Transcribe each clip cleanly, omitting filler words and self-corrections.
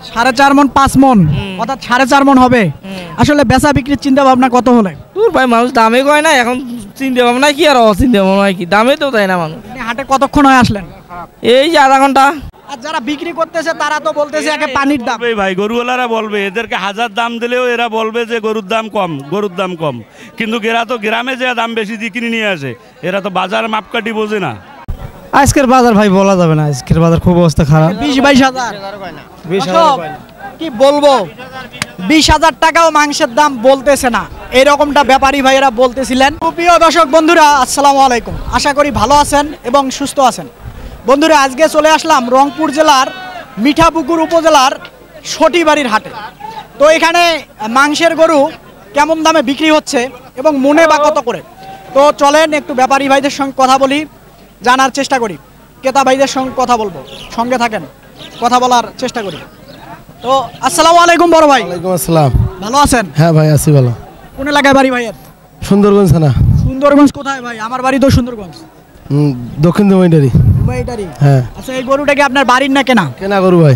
4.5 মন 5 মন অর্থাৎ 4.5 মন হবে। আসলে বেচা বিক্রির চিন্তা ভাবনা কত হলে? দূর ভাই, মানুষ দামে কয় না এখন, চিন্তা ভাবনা কি আর অচিন্তা ভাবনা কি, দামে তো তাই না মানুষ। আপনি হাটে কতক্ষণ হয়ে আসলেন? এই যে আধা ঘন্টা। আর যারা বিক্রি করতেছে তারা তো বলতেছে একে পানির দাম। ভাই গরুওয়ালারা বলবে, এদেরকে 1000 দাম দিলেও এরা বলবে যে গরুর দাম কম, গরুর দাম কম। কিন্তু এরা তো গ্রামে যে দাম বেশি দিয়ে কিনে নিয়ে আসে, এরা তো বাজার মাপকাঠি বোঝে না। আজকের বাজার ভাই বলা যাবে না, আজকের বাজার খুব অবস্থা খারাপ। 20-22 হাজার কি বলবো, 20,000 টাকাও মাংসের দাম বলতেছে না, এরকমটা ব্যাপারী ভাইয়েরা বলতেছিলেন। প্রিয় দর্শক বন্ধুরা, আসসালামু আলাইকুম, আশা করি ভালো আছেন এবং সুস্থ আছেন। বন্ধুরা, আজকে চলে আসলাম রংপুর জেলার মিঠাপুকুর উপজেলার সটিবাড়ির হাটে। তো এখানে মাংসের গরু কেমন দামে বিক্রি হচ্ছে এবং মনে বা কত করে, তো চলেন একটু ব্যাপারী ভাইদের সঙ্গে কথা বলি, জানার চেষ্টা করি। ক্রেতা ভাইদের সঙ্গে কথা বলবো, সঙ্গে থাকেন, কথা বলার চেষ্টা করি। তো আসসালামু আলাইকুম বড় ভাই। ওয়ালাইকুম আসসালাম। ভালো আছেন? হ্যাঁ ভাই আছি ভালো। কোন এলাকায় বাড়ি ভাইয়ের? সুন্দরগঞ্জ থানা। সুন্দরগঞ্জ কোথায় ভাই? আমার বাড়ি তো সুন্দরগঞ্জ, দক্ষিণ দুবাইটারি। দুবাইটারি। হ্যাঁ। আচ্ছা, এই গরুটা কি আপনার বাড়ির না কেনা? কেনা গরু ভাই।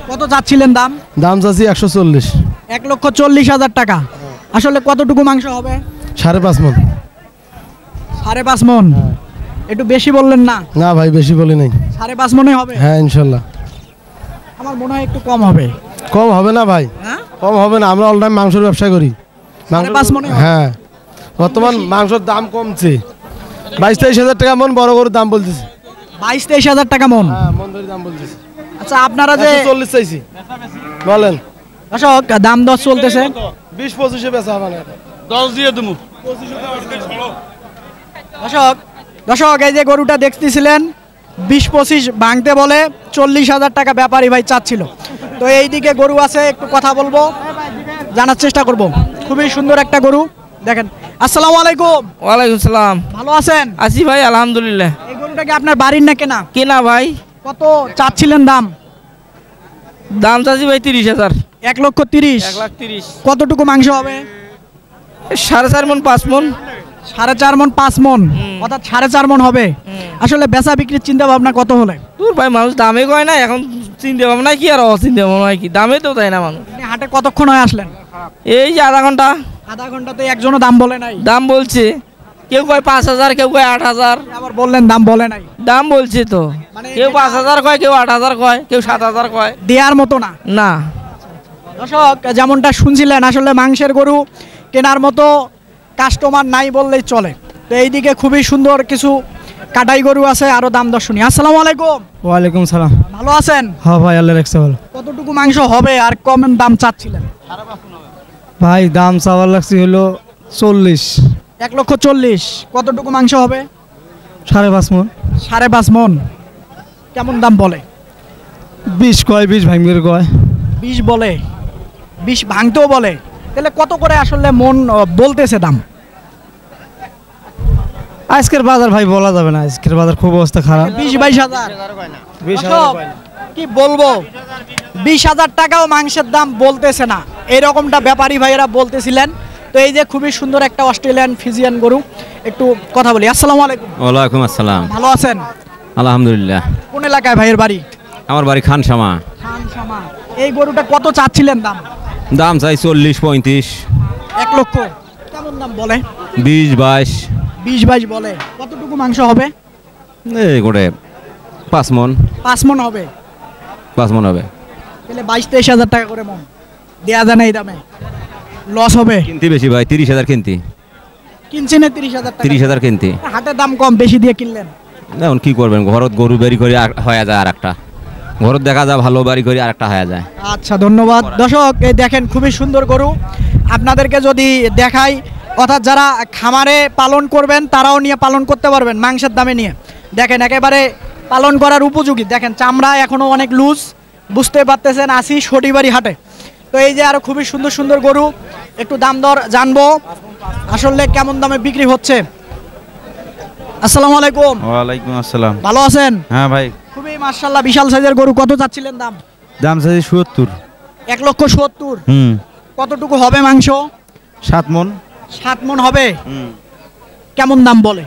কত যাচ্ছিলেন দাম? দাম চাচ্ছি 140। 1,40,000 টাকা। আসলে কতটুকু মাংস হবে? 5.5 মন। 5.5 মন? একটু বেশি বললেন না? না ভাই বেশি বলি নাই। 5.5 মনে হবে? হ্যাঁ ইনশাল্লাহ। আমার মনে হয় একটু কম হবে। কম হবে না ভাই, হ্যাঁ কম হবে না, আমরা অল টাইম মাংসের ব্যবসা করি। 5.5 মনে হবে? হ্যাঁ, বর্তমান মাংসের দাম কমছে। 22-23 হাজার টাকা মন বড় গরুর দাম বলতেছে। 22-23 হাজার টাকা মন? হ্যাঁ, মন ধরে দাম বলতেছে। আচ্ছা, আপনারা যে 140 চাইছি বলেন। দর্শক দাম দর চলতেছে 20-25 বেচা হবে না। 10 দিয়ে দেবো। দর্শক এই যে গরুটা দেখতেছিলেন 20-25 ভাঙতে বলে 40,000 টাকা ব্যাপারী ভাই চাচ্ছিল। তো এই দিকে গরু আছে, একটু কথা বলবো, জানার চেষ্টা করব। খুবই সুন্দর একটা গরু দেখেন। আসসালামু আলাইকুম। ওয়ালাইকুম সালাম। ভালো আছেন? আছি ভাই আলহামদুলিল্লাহ। এই গরুটা কি আপনার বাড়ির না কেনা? কেনা ভাই। কত চাচ্ছিলেন দাম? দাম চাচ্ছি ভাই 30,000। 1,30,000। 1,30,000। কতটুকু মাংস হবে? 4.5 মন 5 মন। 4.5 মন 5 মন অর্থাৎ 4.5 মন হবে। আসলে বেচা বিক্রির চিন্তা ভাবনা কত হলে? দূর ভাই, মানুষ দামে কয় না এখন, চিন্তা ভাবনা কি আর অচিন্তা ভাবনা কি, দামে তো তাই না মানুষ। আপনি হাটে কতক্ষণ হয়ে আসলেন? এই যে আধা ঘন্টা। আধা ঘন্টাতে একজনও দাম বলে নাই? দাম বলছে, কেউ কয় 5,000, কেউ কয় 8,000। আবার বললেন দাম বলে নাই? দাম বলছে তো, মানে কেউ 5,000 কয়, কেউ 8,000 কয়, কেউ 7,000 কয়। দেওয়ার মতো না। না। দর্শক যেমনটা শুনছিলেন, আসলে মাংসের গরু কেনার মতো কাস্টমার নাই বললেই চলে। তো এইদিকে খুবই সুন্দর কিছু কাটাই গরু আছে, আরো দাম দর শুনি। আসসালামু আলাইকুম। ওয়ালাইকুম সালাম। ভালো আছেন? হ্যাঁ ভাই আল্লাহ রাখছে ভালো। কতটুকু মাংস হবে আর কম দাম চাচ্ছিলেন? ভাই দাম চাওয়ার লাগছে হলো 40। 1,40,000। কতটুকু মাংস হবে? 5.5 মন। 5.5 মন। কেমন দাম বলে? 20 কয়, 20 ভাঙবে কয়। 20 বলে, 20 ভাঙতেও বলে। তাহলে কত করে আসলে মন বলতেছে দাম? আজকের বাজার ভাই বলা যাবে না, আজকের বাজার খুব অবস্থা খারাপ। 20-22 হাজার। 20,000 কি বলবো, 20,000 টাকাও মাংসের দাম বলতেছে না, এরকমটা ব্যাপারী ভাইয়েরা বলতেছিলেন। তো এই যে খুবই সুন্দর একটা অস্ট্রেলিয়ান ফিজিয়ান গরু, একটু কথা বলি। আসসালামু আলাইকুম। ওয়ালাইকুম আসসালাম। ভালো আছেন? আলহামদুলিল্লাহ। কোন এলাকায় ভাইয়ের বাড়ি? আমার বাড়ি খানসামা। খানসামা। এই গরুটা কত চাচ্ছিলেন দাম? দাম চাই 40-35। 1 লক্ষ। কেমন দাম বলে? 20-22। 20-22 বলে। কতটুকু মাংস হবে? এই করে 5 মন। 5 মন হবে? 5 মন হবে। তাহলে 22-23 হাজার টাকা করে মন দেয়া যায় না, এই দামে লস হবে। কিনতে বেশি ভাই, 30,000 কিনতি। কিনছেন 30,000 টাকা? 30,000 কিনতি। হাটের দাম কম, বেশি দিয়ে কিনলেন। এখন কি করবেন, ঘরত গরু বেরি করে হয়ে যায়, আর একটা ঘরত দেখা যায় ভালো বাড়ি করে আর একটা হয়ে যায়। আচ্ছা, ধন্যবাদ। দর্শক এই দেখেন খুবই সুন্দর গরু, আপনাদেরকে যদি দেখাই, অর্থাৎ যারা খামারে পালন করবেন তারাও নিয়ে পালন করতে পারবেন মাংসের দামে নিয়ে। দেখেন একেবারে পালন করার উপযোগী। দেখেন চামড়া এখনও অনেক লুজ, বুঝতে পারতেছেন। আসি সটিবাড়ি হাটে। তো এই যে আরো খুবই সুন্দর সুন্দর গরু, একটু দাম দর জানবো আসলে কেমন দামে বিক্রি হচ্ছে। আসসালামু আলাইকুম। ওয়ালাইকুম আসসালাম। ভালো আছেন? হ্যাঁ ভাই। খুবই মাশাআল্লাহ বিশাল সাইজের গরু। কত চাচ্ছিলেন দাম? দাম চাইছি 70। 1,70,000। কতটুকু হবে মাংস? 7 মন। 7 মন হবে। কেমন দাম বলে?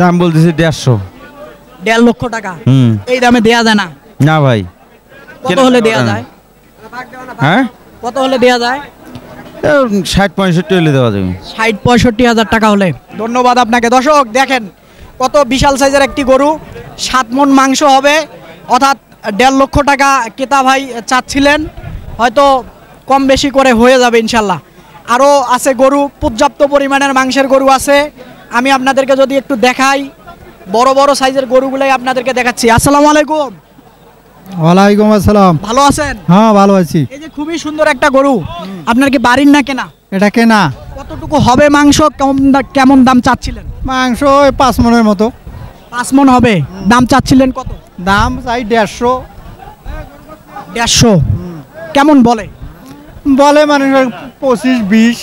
দাম বলতেছি 150। 1.5 লক্ষ টাকা। হুম। এই দামে দেয়া যায় না? না ভাই। কত হলে দেয়া যায়? হ্যাঁ কত হলে দেওয়া যায়? 60-65 হলে দেওয়া যাবে। 60-65 হাজার টাকা হলে। ধন্যবাদ আপনাকে। দর্শক দেখেন কত বিশাল সাইজের একটি গরু, 7 মণ মাংস হবে, অর্থাৎ 1.5 লক্ষ টাকা ক্রেতা ভাই চাচ্ছিলেন, হয়তো কম বেশি করে হয়ে যাবে ইনশাল্লাহ। আরও আছে গরু, পর্যাপ্ত পরিমাণের মাংসের গরু আছে। আমি আপনাদেরকে যদি একটু দেখাই, বড় বড় সাইজের গরুগুলাই আপনাদেরকে দেখাচ্ছি। আসসালামু আলাইকুম। ওয়ালাইকুম আসসালাম। ভালো আছেন? হ্যাঁ ভালো আছি। এই যে খুবই সুন্দর একটা গরু, আপনার কি বাড়ির না কেনা? এটা কেনা। কতটুকু হবে মাংস? কেমন দাম চাচ্ছিলেন? মাংস ওই 5 মণের মতো। 5 মণ হবে। দাম চাচ্ছিলেন কত? দাম চাই 150। 150 কেমন বলে? বলে মানে 25-20।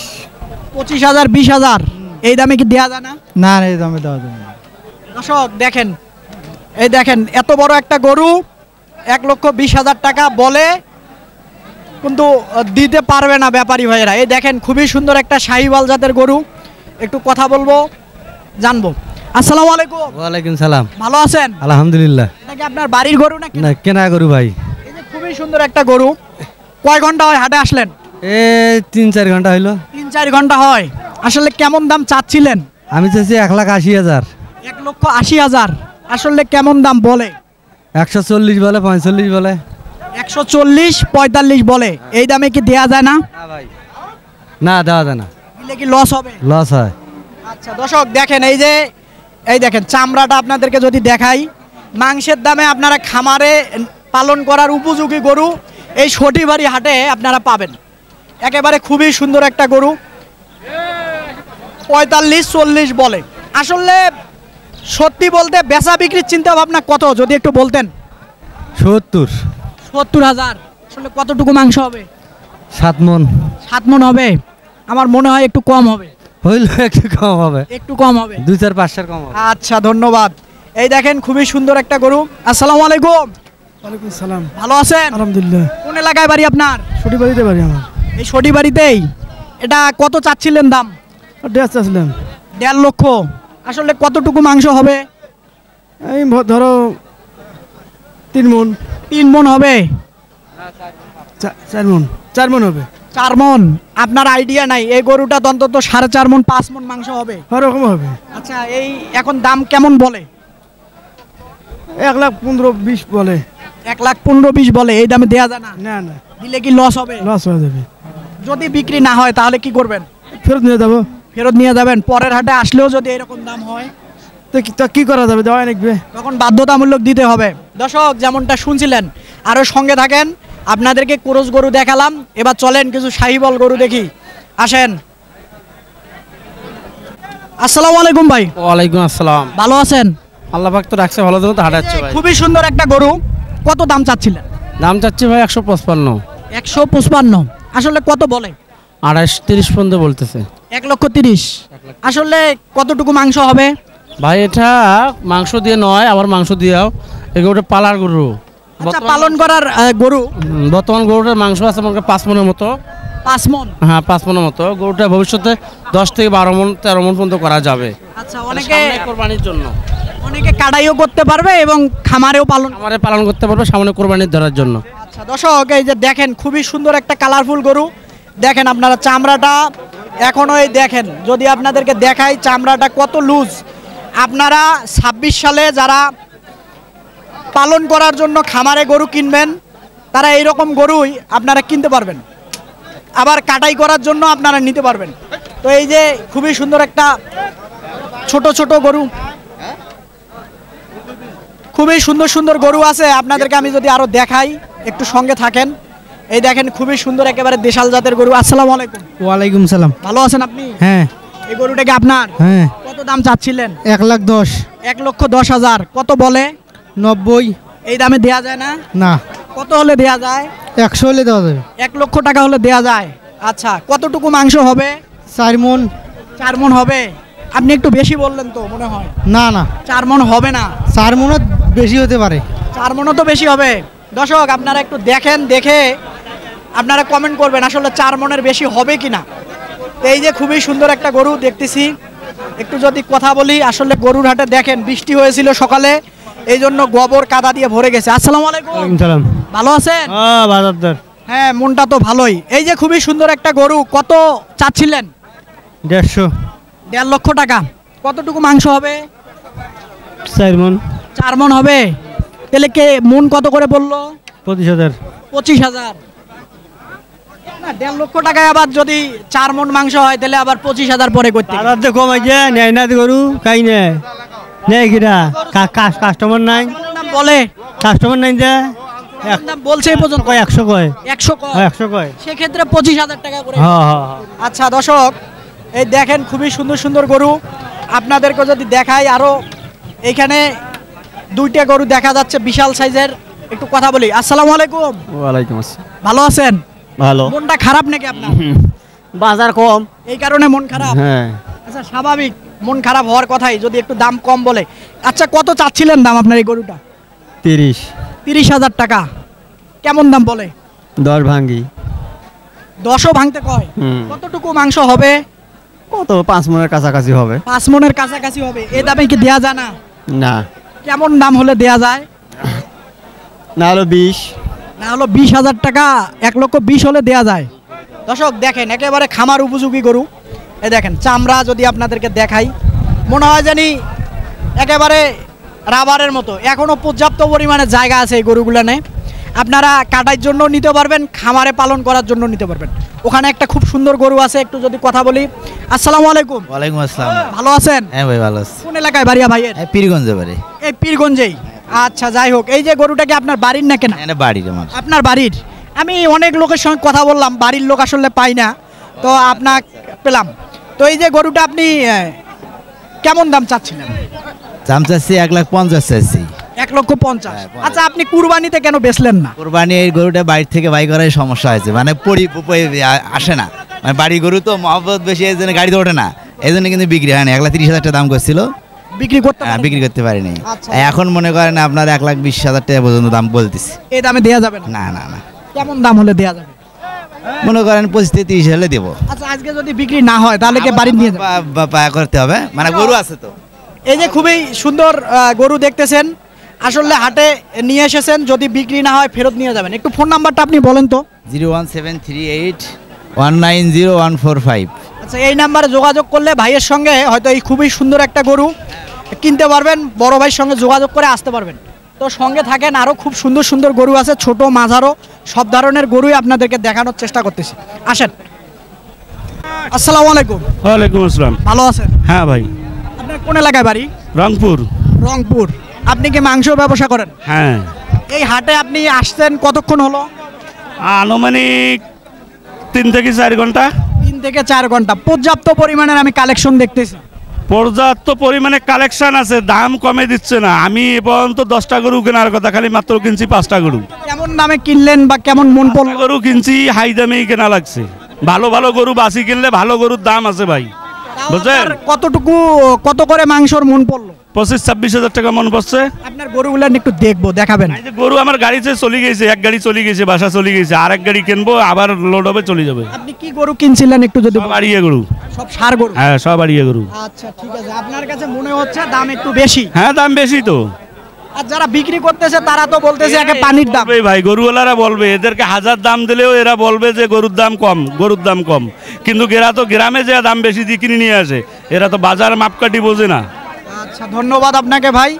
25,000 20,000 এই দামে কি দেয়া যায় না? না এই দামে দেওয়া যাবে না। দর্শক দেখেন, এই দেখেন এত বড় একটা গরু 1,20,000 টাকা বলে, কিন্তু দিতে পারবে না ব্যাপারী ভাইয়েরা। এই দেখেন খুবই সুন্দর একটা শাহিওয়াল জাতের গরু, একটু কথা বলবো, জানবো। আসসালামু আলাইকুম। ওয়ালাইকুম সালাম। ভালো আছেন? আলহামদুলিল্লাহ। এটা কি আপনার বাড়ির গরু নাকি? না কেনা গরু ভাই। এই যে খুবই সুন্দর একটা গরু, কয় ঘন্টা হয় হাটে আসলেন? এই 3-4 ঘন্টা হইলো। 3-4 ঘন্টা হয়। আসলে কেমন দাম চাচ্ছিলেন? আমি চাইছি 1,80,000। 1,80,000 আসলে কেমন দাম বলে? 140 বলে, 45 বলে। 140-45 বলে। এই দামে কি দেয়া যায় না? না ভাই, না দেওয়া যায় না, দিলে কি লস হবে? লস হয়। আচ্ছা দর্শক দেখেন, এই দেখেন চামড়াটা আপনাদেরকে যদি দেখাই, মাংসের দামে আপনারা খামারে পালন করার উপযোগী গরু এই সটিবাড়ি হাটে আপনারা পাবেন। একেবারে খুবই সুন্দর একটা গরু, 45-40 বলে। আসলে সত্যি বলতে বেচা বিক্রির চিন্তা ভাবনা কত যদি একটু বলতেন? 70। আসলে কতটুকু মাংস হবে? 7 মণ। 7 মণ হবে। আমার মনে হয় একটু কম হবে। হইলো একটু কম হবে, একটু কম হবে। 2-4-5 কম হবে। আচ্ছা ধন্যবাদ। এই দেখেন খুবই সুন্দর একটা গরু। আসসালামু আলাইকুম। ওয়ালাইকুম সালাম। ভালো আছেন? আলহামদুলিল্লাহ। কোন এলাকায় বাড়ি আপনার? ছুটি বাড়িতে বাড়ি আমার। এই সটিবাড়িতেই। এটা কত চাচ্ছিলেন দাম? 150 চাচ্ছিলাম। 1.5 লক্ষ। আসলে কতটুকু মাংস হবে? এই ধরো 3 মণ। 3 মণ হবে। 4 মণ। 4 মণ হবে। 4 মণ। আপনার আইডিয়া নাই এই গরুটা অন্তত 4.5 মণ 5 মণ মাংস হবে? ওরকম হবে। আচ্ছা এই এখন দাম কেমন বলে? 1,15-20 বলে। 1,15-20 বলে। এই দামে দেয়া যায় না? না না, দিলে কি লস হবে? লস হয়ে যাবে। যদি বিক্রি না হয় তাহলে কি করবেন? ফেরত নিয়ে যাবো। ফেরত নিয়ে যাবেন? পরের হাটে আসলেও যদি এরকম দাম হয় তো কি করা যাবে, দেওয়া লাগবে। তখন বাধ্যতামূলক দিতে হবে। দর্শক যেমনটা শুনছিলেন, আরও সঙ্গে থাকেন। আপনাদেরকে ক্রস গরু দেখালাম, এবার চলেন কিছু শাহিওয়াল গরু দেখি। আসেন। আসসালামু আলাইকুম ভাই। ওয়ালাইকুম আসসালাম। ভালো আছেন? আল্লাহ পাক তো রাখছে ভালো, তো হাঁটাচ্ছে ভাই। খুবই সুন্দর একটা গরু, কত দাম চাচ্ছিলেন? দাম চাচ্ছি ভাই 155। 155। আসলে কত বলে? 28-30 পর্যন্ত বলতেছে। 1,30,000। আসলে কতটুকু মাংস হবে? ভাই এটা মাংস দিয়ে নয়, আবার মাংস দিয়েও এগুলো পালার গরু। আচ্ছা পালন করার গরু। বর্তমান গরুটার মাংস আছে মনে করেন 5 মণের মতো। 5 মণ। হ্যাঁ 5 মণের মতো। গরুটা ভবিষ্যতে 10 থেকে 12 মণ 13 মণ পর্যন্ত করা যাবে। আচ্ছা অনেকে কোরবানির জন্য, অনেকে কাটাইও করতে পারবে এবং খামারেও পালন পালন করতে পারবে সামনে কোরবানির ধরার জন্য। আচ্ছা দর্শক এই যে দেখেন খুবই সুন্দর একটা কালারফুল গরু। দেখেন আপনারা চামড়াটা এখনো, এই দেখেন যদি আপনাদেরকে দেখাই চামড়াটা কত লুজ। আপনারা 26 সালে যারা পালন করার জন্য খামারে গরু কিনবেন, তারা এইরকম গরুই আপনারা কিনতে পারবেন, আবার কাটাই করার জন্য আপনারা নিতে পারবেন। তো এই যে খুবই সুন্দর একটা ছোট ছোট গরু, খুবই সুন্দর সুন্দর গরু আছে। আপনাদেরকে আমি যদি আরো দেখাই, একটু সঙ্গে থাকেন। এই দেখেন খুবই সুন্দর একেবারে দেশাল জাতের গরু। আসসালামু আলাইকুম। ওয়ালাইকুম সালাম। ভালো আছেন আপনি? হ্যাঁ। এই গরুটা কি আপনার? হ্যাঁ। কত দাম চাচ্ছিলেন? 1,10,000। 1,10,000। কত বলে? 90। এই দামে দেয়া যায় না? না। কত হলে দেয়া যায়? 100 হলে দেওয়া যাবে। 1 লক্ষ টাকা হলে দেয়া যায়। আচ্ছা কতটুকু মাংস হবে? 4 মণ। 4 মণ হবে। আপনি একটু বেশি বললেন তো মনে হয়। না না, 4 মণ হবে না। 4 মণও বেশি হতে পারে। 4 মণও তো বেশি হবে। দর্শক আপনারা একটু দেখেন, দেখে আপনারা কমেন্ট করবেন আসলে 4 মণের বেশি হবে কিনা। এই যে খুবই সুন্দর একটা গরু দেখতেছি। একটু যদি কথা বলি, আসলে গরুর হাটে দেখেন বৃষ্টি হয়েছিল সকালে, এই জন্য গোবর কাদা দিয়ে ভরে গেছে। আসসালামু আলাইকুম। ওয়ালাইকুম সালাম। ভালো আছেন? হ্যাঁ বাজারদার। হ্যাঁ মনটা তো ভালোই। এই যে খুবই সুন্দর একটা গরু, কত চাচ্ছিলেন? 150 1.5 লক্ষ টাকা। কতটুকু মাংস হবে? 4 মন 4 মণ হবে। তাহলে কে মন কত করে বললো? 25,000 25,000। না 1.5 লক্ষ টাকায় আবার যদি 4 মণ মাংস হয় তাহলে আবার 25,000 পরে করতে হবে। আর তো কমাই যে নেয় না গরু কাই নেয় নেয় কিরা কাস্টমার নাই দাম বলে কাস্টমার নাই যে দাম বলছে এই পর্যন্ত কয় 100 কয় 100 কয়। 100 কয় সেক্ষেত্রে 25,000 টাকা করে। হ্যাঁ হ্যাঁ আচ্ছা দর্শক, এই দেখেন খুবই সুন্দর সুন্দর গরু। আপনাদেরকে যদি দেখাই আরো, এইখানে 2টা গরু দেখা যাচ্ছে বিশাল সাইজের। একটু কথা বলি। আসসালামু আলাইকুম। ওয়ালাইকুম আসসালাম ভালো আছেন? ভালো মনটা খারাপ নাকি আপনার? বাজার কম এই কারণে মন খারাপ? হ্যাঁ আচ্ছা স্বাভাবিক, মন খারাপ হওয়ার কথাই, যদি একটু দাম কম বলে। আচ্ছা কত চাচ্ছিলেন দাম আপনার এই গরুটা? 30,000 টাকা। কেমন দাম বলে? 10 ভাঙ্গি 10ও ভাঙতে কয়। কতটুকু মাংস হবে? কত 5 মনের কাছাকাছি হবে 5 মণের কাছাকাছি হবে। এই দামে কি দেয়া যায় না? না কেমন দাম হলে দেয়া যায়? না হলো 20 না হলো 20,000 টাকা, 1,20,000 হলে দেয়া যায়। দর্শক দেখেন একেবারে খামার উপযোগী গরু। এই দেখেন চামড়া যদি আপনাদেরকে দেখাই, মনে হয় জানি একেবারে রাবারের মতো। এখনো পর্যাপ্ত পরিমাণে জায়গা আছে এই গরুগুলানে। আপনারা কাটার জন্য নিতে পারবেন, খামারে পালন করার জন্য নিতে পারবেন। ওখানে একটা খুব সুন্দর গরু আছে, একটু যদি কথা বলি। আসসালামু আলাইকুম। ওয়ালাইকুম আসসালাম। ভালো আছেন? হ্যাঁ ভাই ভালো আছি। কোন এলাকায় বাড়িয়া ভাইয়ের? পীরগঞ্জে বাড়ি। এই পীরগঞ্জেই। আচ্ছা যাই হোক, এই যে গরুটা কি আপনার বাড়ির না কেনা? এখানে বাড়ির আমার। আপনার বাড়ির। আমি অনেক লোকের সঙ্গে কথা বললাম, বাড়ির লোক আসলে পাই না, তো আপনার পেলাম। তো এই যে গরুটা আপনি কেমন দাম চাচ্ছিলেন? দাম চাচ্ছি 1,50,000 চাচ্ছি। 1,50,000। আচ্ছা আপনি কুরবানিতে কেন বেচলেন না? কোরবানি এই গরুটা বাইরে থেকে বাই করার সমস্যা হয়েছে, মানে আসে না, মানে বাড়ির গরু তো মহব্বত বেশি, এই জন্য গাড়িতে ওঠে না, এই জন্য কিন্তু বিক্রি হয় না। 1,30,000 টাকা দাম করছিল, বিক্রি করতে পারেন? বিক্রি করতে পারিনি। আচ্ছা। এখন মনে করেন আপনার 1,20,000 টাকা পর্যন্ত দাম বলতেছি। এই দামে দেয়া যাবে না? না না না, কেমন দাম হলে দেয়া যাবে? মনে করেন 25-30 হলে দেবো। আচ্ছা আজকে যদি বিক্রি না হয় তাহলে কি বাড়ি নিয়ে যাবেন? পায়া করতে হবে, মানে গরু আছে তো। এই যে খুবই সুন্দর গরু দেখতেছেন, আসলে হাটে নিয়ে এসেছেন, যদি বিক্রি না হয় ফেরত নিয়ে যাবেন। একটু ফোন নাম্বারটা আপনি বলেন তো। 01738190145। আচ্ছা এই নাম্বারে যোগাযোগ করলে ভাইয়ের সঙ্গে হয়তো এই খুবই সুন্দর একটা গরু কিনতে পারবেন, বড় ভাইয়ের সঙ্গে যোগাযোগ করে আসতে পারবেন। তো সঙ্গে থাকেন, আরও খুব সুন্দর সুন্দর গরু আছে, ছোট মাঝারো সব ধরনের গরুই আপনাদেরকে দেখানোর চেষ্টা করতেছি। আসেন। আসসালামু আলাইকুম। ওয়ালাইকুম আসসালাম। ভালো আছেন? হ্যাঁ ভাই। আপনার কোন এলাকায় বাড়ি? রংপুর। রংপুর। আপনি কি মাংস ব্যবসা করেন? হ্যাঁ। এই হাটে আপনি আসছেন কতক্ষণ হলো? আনুমানিক 3 থেকে 4 ঘন্টা। 3 থেকে 4 ঘন্টা। পর্যাপ্ত পরিমাণের আমি কালেকশন দেখতেছি। পর্যাপ্ত পরিমাণে কালেকশন আছে, দাম কমে দিচ্ছে না। আমি এ পর্যন্ত 10টা গরু কেনার কথা, খালি মাত্র কিনছি 5টা গরু। কেমন দামে কিনলেন বা কেমন মন পড়লো? গরু কিনছি হাই দামেই কেনা লাগছে। ভালো ভালো গরু বাসি কিনলে ভালো গরুর দাম আছে ভাই, বুঝলেন? কতটুকু কত করে মাংসর মন পড়লো? 25-26 হাজার টাকা মন পড়ছে। আপনার গরুগুলো একটু দেখবো, দেখাবেন? এই যে গরু আমার গাড়িতে চলে গেছে, এক গাড়ি চলে গেছে, বাসা চলে গেছে, আর এক গাড়ি কিনবো, আবার লোড হবে চলে যাবে। আপনি কি গরু কিনছিলেন একটু যদি সব আড়িয়ে গরু। সব সার গরু? হ্যাঁ সব আড়িয়ে গরু। আচ্ছা ঠিক আছে, আপনার কাছে মনে হচ্ছে দাম একটু বেশি। হ্যাঁ দাম বেশি তো। আর যারা বিক্রি করতেছে তারা তো বলতেছে একে পানির দাম। বলবে ভাই, গরুওয়ালারা বলবে, এদেরকে 1000 দাম দিলেও এরা বলবে যে গরুর দাম কম, গরুর দাম কম। কিন্তু এরা তো গ্রামে যে দাম বেশি দিয়ে কিনে নিয়ে আসে, এরা তো বাজার মাপকাঠি বোঝে না। আচ্ছা ধন্যবাদ আপনাকে ভাই।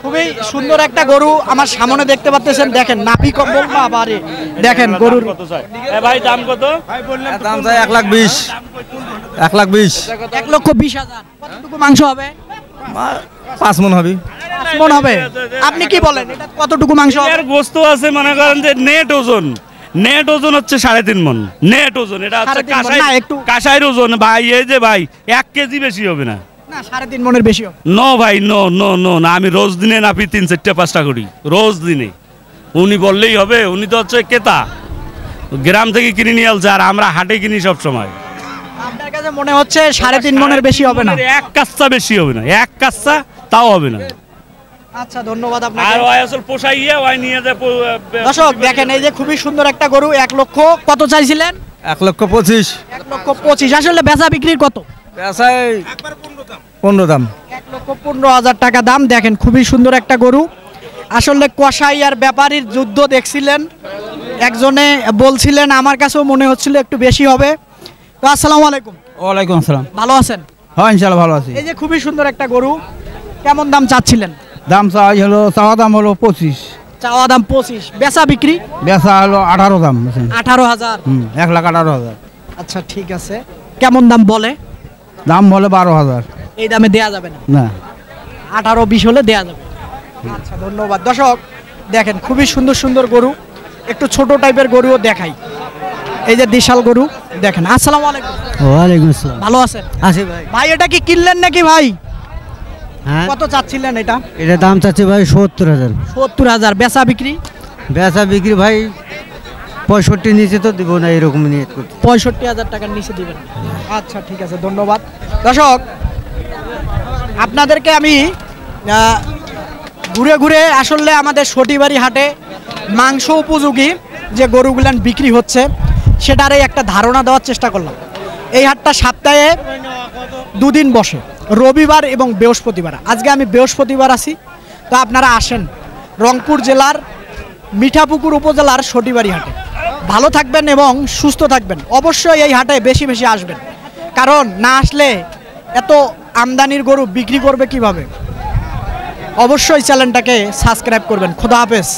খুবই সুন্দর একটা গরু আমার সামনে দেখতে পাচ্ছেন, দেখেন নাভি কম্বল না বাড়ি, দেখেন গরুর কত চাই? ভাই দাম কত? দাম চাই 1,20,000 1,20,000 1,20,000। কতটুকু মাংস হবে? 5 মন হবে। 5 মণ হবে। আপনি কি বলেন এটা কতটুকু মাংস হবে? এর গোস্ত আছে মনে করেন যে নেট ওজন, নেট ওজন হচ্ছে 3.5 মণ। নেট ওজন এটা হচ্ছে 3.5 মণ, না, একটু কাঁসাইয়ের ওজন ভাই। এই যে ভাই 1 কেজি বেশি হবে না। না 3.5 মণের বেশি হবে। নো ভাই, নো নো নো না, আমি রোজ দিনে নাপি 3-4-5টা করি রোজ দিনে। উনি বললেই হবে, উনি তো হচ্ছে ক্রেতা, গ্রাম থেকে কিনে নিয়ে আসছে, আর আমরা হাটে কিনি সব সময়। আপনার কাছে মনে হচ্ছে 3.5 মণের বেশি হবে না? এক কাচ্চা বেশি হবে না, এক কাচ্চা তাও হবে না। আচ্ছা ধন্যবাদ আর আপনাকে। ওই আসল পোষাইয়া ওই নিয়ে যায়। দর্শক দেখেন এই যে খুবই সুন্দর একটা গরু, 1 লক্ষ কত চাইছিলেন? 1,25,000 1,25,000। আসলে বেচা বিক্রির কত? পেশায় 15 দাম। 1,15,000 টাকা দাম। দেখেন খুবই সুন্দর একটা গরু। আসলে কসাই আর ব্যাপারীর যুদ্ধ দেখছিলেন, একজনে বলছিলেন, আমার কাছেও মনে হচ্ছিল একটু বেশি হবে। তো আসসালামু আলাইকুম। ওয়ালাইকুম আসসালাম। ভালো আছেন? হ্যাঁ ইনশাল্লাহ ভালো আছি। এই যে খুবই সুন্দর একটা গরু, কেমন দাম চাচ্ছিলেন? দাম চাওয়া দাম হলো 25, চাওয়া দাম 25, বেচা বিক্রি বেচা হলো 18 দাম। 18,000। 1,18,000। আচ্ছা ঠিক আছে, কেমন দাম বলে? দাম বলে 12,000। এই দামে দেয়া যাবে না? না 18-20 হলে দেয়া যাবে। আচ্ছা ধন্যবাদ। দর্শক দেখেন খুবই সুন্দর সুন্দর গরু, একটু ছোট টাইপের গরুও দেখাই। এই যে বিশাল গরু দেখেন। আসসালামু আলাইকুম। ওয়ালাইকুম আসসালাম। ভালো আছেন? আছি ভাই। ভাই এটা কি কিনলেন নাকি ভাই? হ্যাঁ কত চাচ্ছিলেন এটা? এটা দাম চাচ্ছে ভাই 70,000। 70,000। বেচা বিক্রি? বেচা বিক্রি ভাই 65 নিচে তো দিব না, এরকম নিয়ত করতে। 65,000 টাকার নিচে দিবেন। আচ্ছা ঠিক আছে, ধন্যবাদ। দর্শক আপনাদেরকে আমি ঘুরে ঘুরে আসলে আমাদের সটিবাড়ি হাটে মাংস উপযোগী যে গরুগুলান বিক্রি হচ্ছে সেটারই একটা ধারণা দেওয়ার চেষ্টা করলাম। এই হাটটা সপ্তাহে 2 দিন বসে, রবিবার এবং বৃহস্পতিবার। আজকে আমি বৃহস্পতিবার আছি, তো আপনারা আসেন রংপুর জেলার মিঠাপুকুর উপজেলার সটিবাড়ি হাটে। ভালো থাকবেন এবং সুস্থ থাকবেন। অবশ্যই এই হাটে বেশি বেশি আসবেন, কারণ না আসলে এত আমদানির গরু বিক্রি করবে কিভাবে। অবশ্যই চ্যানেলটাকে সাবস্ক্রাইব করবেন। খোদা হাফেজ।